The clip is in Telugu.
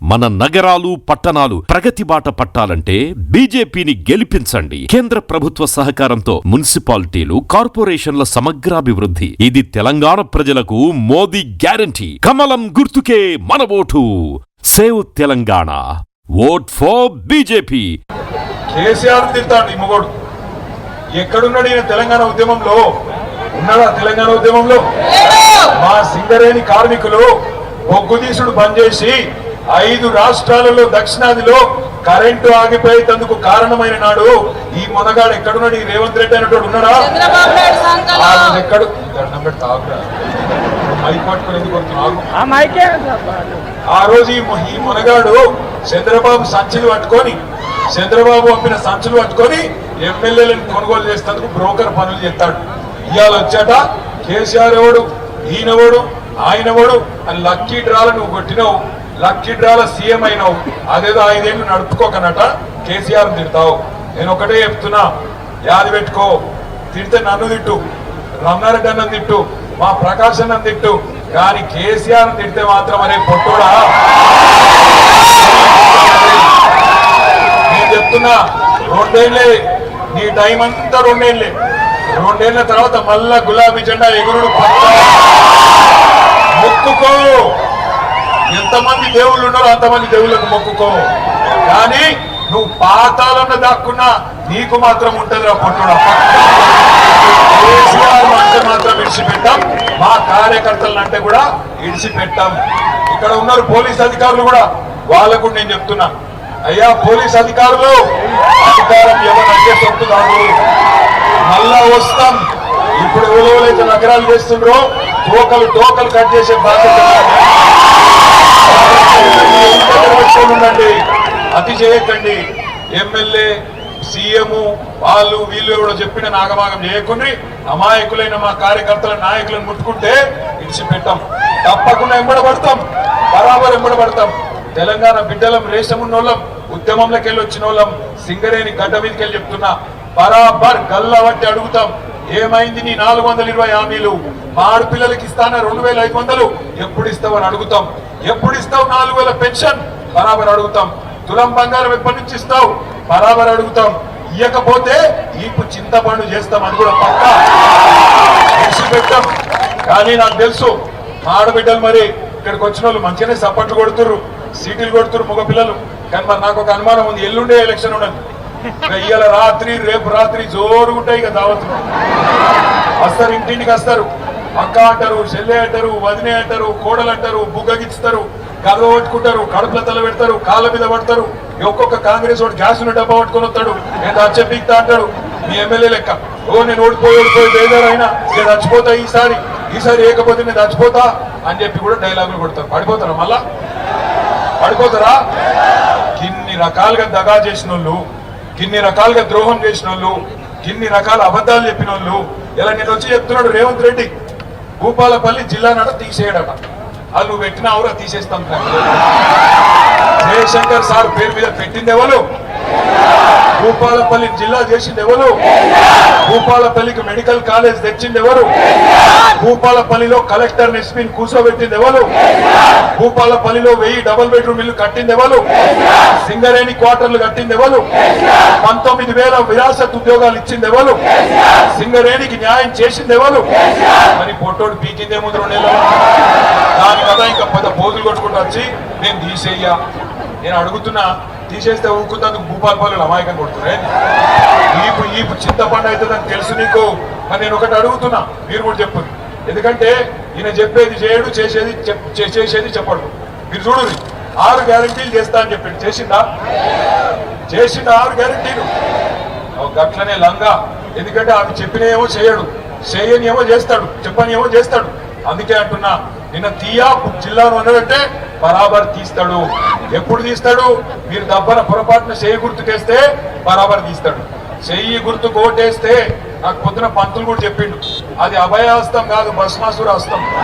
మన నగరాలు పట్టణాలు ప్రగతి బాట పట్టాలంటే బీజేపీని గెలిపించండి. కేంద్ర ప్రభుత్వ సహకారంతో మున్సిపాలిటీలు, కార్పొరేషన్ల సమగ్రాభివృద్ధి. ఇది తెలంగాణ ప్రజలకు మోదీ గ్యారంటీ. కమలం గుర్తుకే మన vote. Save Telangana. Vote for BJP. KCR తిడతాడు ఈ మొగోడు. ఎక్కడున్నాడు ఈయన? తెలంగాణ ఉద్యమంలో ఉన్నాడా? తెలంగాణ ఉద్యమంలో మా సింగరేణి కార్మికులు బొగ్గుదీసుడు బంద్ చేసి 5 రాష్ట్రాలలో దక్షిణాదిలో కరెంటు ఆగిపోయేందుకు కారణమైన నాడు ఈ మొనగాడు ఎక్కడున్నాడు? ఈ రేవంత్ రెడ్డి అనేటోడు ఉన్నాడా? ఎక్కడు ఆ రోజు ఈ మొనగాడు చంద్రబాబు సంచులు పట్టుకొని, చంద్రబాబు పంపిన సంచులు పట్టుకొని ఎమ్మెల్యేలను కొనుగోలు చేసేందుకు బ్రోకర్ పనులు చేస్తాడు. ఇవాళ వచ్చాట కేసీఆర్ ఎవడు, ఈయనవడు, ఆయనవడు అని లక్కీ డ్రాలు నువ్వు కొట్టినావు. లక్కీ డ్రాల సీఎం అయినావు. అదేదో 5 ఏళ్ళు నడుపుకోకనట కేసీఆర్ తిడతావు. నేను ఒకటే చెప్తున్నా, యాది పెట్టుకో. తిడితే నన్ను తిట్టు, రమణారెడ్డి అన్నం తిట్టు, మా ప్రకాశ్ అన్నం తిట్టు, కానీ కేసీఆర్ తిడితే మాత్రం అనే పొట్టోడా. నేను చెప్తున్నా, 2 ఏళ్ళే నీ టైం అంతా. 2 ఏళ్ళే. 2 ఏళ్ల తర్వాత మళ్ళా గులాబీ జెండా ఎగురుడు. మొక్కుకో. ఎంతమంది దేవుళ్ళు ఉన్నారో అంతమంది దేవుళ్ళకు మొక్కుకో. కానీ నువ్వు పాతాలను దాక్కున్నా నీకు మాత్రం ఉంటుంది పొట్టుడా. కేసీఆర్ అంటే మాత్రం ఇడిచిపెట్టాం, మా కార్యకర్తలను అంటే కూడా ఇడిచిపెట్టాం. ఇక్కడ ఉన్నారు పోలీస్ అధికారులు కూడా, వాళ్ళకు నేను చెప్తున్నా, అయ్యా పోలీస్ అధికారులు, అధికారం ఎవరంటే సొత్తు కాదు. మళ్ళా వస్తాం. ఇప్పుడు ఎవరైతే నగరాలు చేస్తుండ్రో టోకలు కట్ చేసే బాధ్యత ఉండండి. అతి చేయకండి. ఎమ్మెల్యే, సీఎం వాళ్ళు వీళ్ళు ఎవడో చెప్పిన నాగమాగం చేయకుండా అమాయకులైన మా కార్యకర్తల నాయకులను ముట్టుకుంటే ఇడిచిపెట్టాం. తప్పకుండా ఎంబడబడతాం, బరాబర్ ఎంబడబడతాం. తెలంగాణ బిడ్డలం, రేషమున్నోళ్ళం, ఉద్యమంలోకి వెళ్ళి వచ్చిన వాళ్ళం, సింగరేణి గడ్డ మీదకి వెళ్ళి చెప్తున్నా, బరాబర్ గల్లా బట్టి అడుగుతాం. ఏమైంది నీ 420 హామీలు? మా ఆడపిల్లలకి ఇస్తానా 2500? ఎప్పుడు ఇస్తావని అడుగుతాం. ఎప్పుడు ఇస్తావు 4000 పెన్షన్? బరాబర్ అడుగుతాం. తులం బంగారం ఎప్పటి నుంచి ఇస్తావు? బరాబర్ అడుగుతాం. ఇయ్యకపోతే ఈపు చింతపండు చేస్తాం అని కూడా పక్కా పెట్టాం. కానీ నాకు తెలుసు మా ఆడబిడ్డలు మరి ఇక్కడికి వచ్చిన వాళ్ళు మంచిగానే సపోర్ట్లు కొడుతుర్రు, సీటీలు కొడుతుర్రు మగపిల్లలు. కానీ మరి నాకు ఒక అనుమానం ఉంది, ఎల్లుండే ఎలక్షన్ ఉండదు. ఇవాళ రాత్రి రేపు రాత్రి జోరుగుంటాయి ఇక దావతులు. వస్తారు, ఇంటింటికి వస్తారు. అక్క అంటారు, చెల్లె అంటారు, వదినే అంటారు, కోడలు అంటారు, బుగ్గగిస్తారు, గర్వ పట్టుకుంటారు, కడుపుల తల పెడతారు, కాళ్ళ మీద పడతారు. ఒక్కొక్క కాంగ్రెస్ వాడు గ్యాస్ డబ్బా పట్టుకొని వస్తాడు, నేను చచ్చిపీక్తా అంటాడు. మీ ఎమ్మెల్యే లెక్క, నేను ఓడిపోయి బేదారైనా నేను చచ్చిపోతా, ఈసారి ఏకపోతే నేను చచ్చిపోతా అని చెప్పి కూడా డైలాగులు కొడతారు. పడిపోతారా? మళ్ళా పడిపోతారా? ఇన్ని రకాలుగా దగా చేసిన వాళ్ళు, ఇన్ని రకాలుగా ద్రోహం చేసిన వాళ్ళు, ఇన్ని రకాల అబద్ధాలు చెప్పిన వాళ్ళు, ఇలా నేను వచ్చి చెప్తున్నాడు రేవంత్ రెడ్డి, భూపాలపల్లి జిల్లా నడ తీసేయడట. అది నువ్వు పెట్టినావురా, తీసేస్తాం. జయశంకర్ సార్ పేరు మీద పెట్టింది ఎవరు? భూపాలపల్లి జిల్లా చేసింది ఎవరు? భూపాలపల్లికి మెడికల్ కాలేజ్ తెచ్చింది ఎవరు? భూపాలపల్లిలో కలెక్టర్ ఎస్పీని కూర్చోబెట్టింది ఎవరు? భూపాలపల్లిలో 1000 డబుల్ బెడ్రూమ్ ఇల్లు కట్టింది ఎవరు? సింగరేణి క్వార్టర్లు కట్టింది ఎవరు? 19,000 విరాసత్ ఉద్యోగాలు ఇచ్చింది ఎవరు? సింగరేణికి న్యాయం చేసింది ఎవరు? మరి పొట్టోడు పీకిందే ముందు 2 నెలలు. దాని కదా ఇంకా 10 పోజులు కొట్టుకుంటూ వచ్చి నేను తీసేయ్యా. నేను అడుగుతున్నా, తీసేస్తే ఊరుకుందందుకు భూపాలపల్లిలో అమాయకం కొడుతురే. ఈపు చింతపండు అవుతుందని తెలుసు నీకు. మరి నేను ఒకటి అడుగుతున్నా, మీరు కూడా చెప్పు. ఎందుకంటే ఈయన చెప్పేది చేయడు, చేసేది చెప్పడు. మీరు చూడు, 6 గ్యారంటీలు చేస్తా అని చెప్పాడు. చేసిందా? 6 గ్యారంటీలు. గట్లనే లంగా. ఎందుకంటే అవి చెప్పినేమో చేయడు, చేయని ఏమో చేస్తాడు, చెప్పని ఏమో చేస్తాడు. అందుకే అంటున్నా, నిన్న తీయా జిల్లాను అన్నాడంటే బరాబర్ తీస్తాడు. ఎప్పుడు తీస్తాడు? మీరు దబ్బన పొరపాటున చెయ్యి గుర్తుకేస్తే బరాబర్ తీస్తాడు. చెయ్యి గుర్తు కోటేస్తే నాకు పొద్దున పంతులు కూడా చెప్పిండు, అది అభయాస్తం కాదు, భస్మాసుర హస్తం.